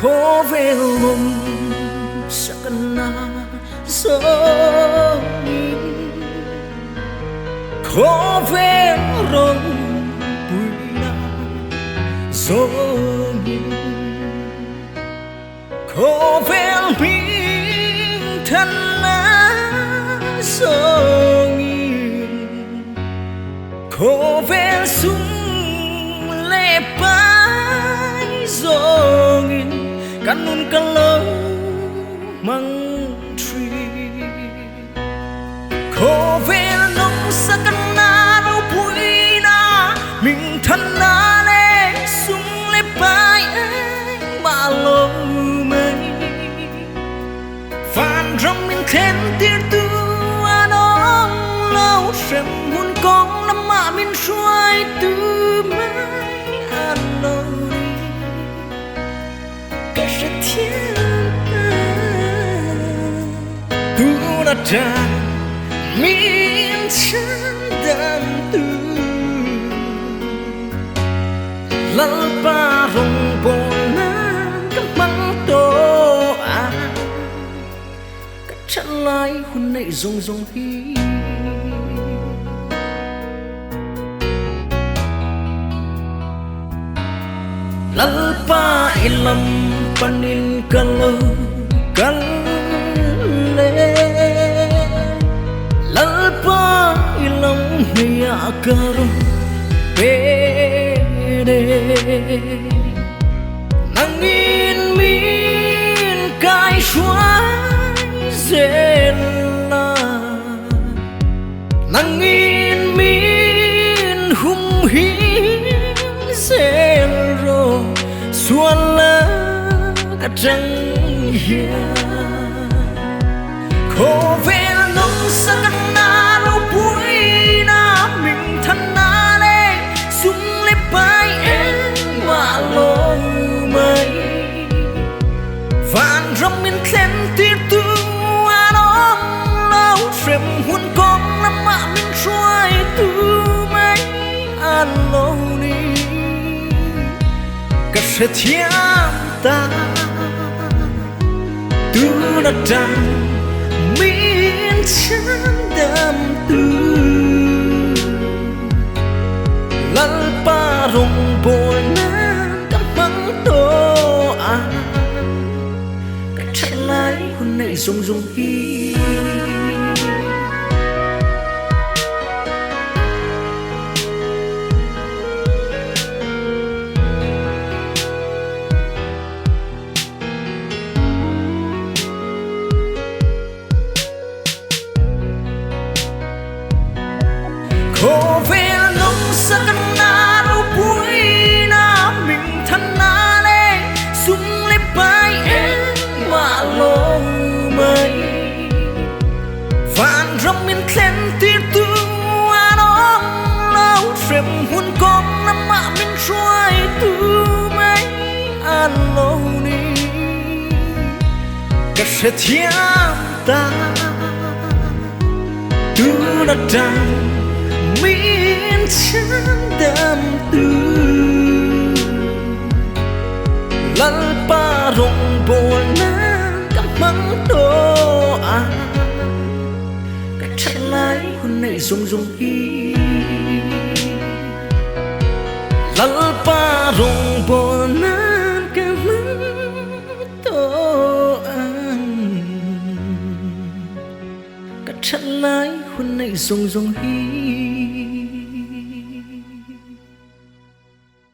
khó về lòng sakana soni khó về lòng buina soni khó về mình thân soni khó về sung lệ bay soni kanun kalau mangtri khó về nông sakana đâu puina mình thân na lệ sung lệ bay mà lâu mây phan rong mình khen tiếng tu anh lâu xem muốn con nằm mà mình xoay từ mai anh lâu cái sẽ thiên tu đã trả miền chân đàn tu lal pa rong bồn nang cái măng to cái chân lái hun nảy rong rong hi lal pa ilam panin kalau kalle lal pa ilam hiya karu pede nangin min kai shuai zela nangin min hum hi zero suala trăng hiền khó về nông sakana đâu bụi na mình thân na lê sung lê bay em mà lô mây vạn rong mình khen tiếng tu anh ông lâu xem huân con nằm mà mình xoay tu mây anh lâu đi cả sẽ thiam ta tu đã trăng miền chân đam tu lal pa rong bồn nang cắm măng to cái chân lái hun nảy rong rong hi khó về nông sakana đâu bụi na mình thân na lê sung lê bay em mà lô mây vạn rong mình khen tiếng tu anh ông lâu xem huân con nằm mà mình xoay tu mây anh lâu đi cả sẽ thiam ta tu đã trăng miền chân đam tu lal pa rong bồn nang cắm măng to cái chân lái hun nảy rong rong hi lal pa rong bồn nang cắm măng to cái chân lái hun nảy rong rong hi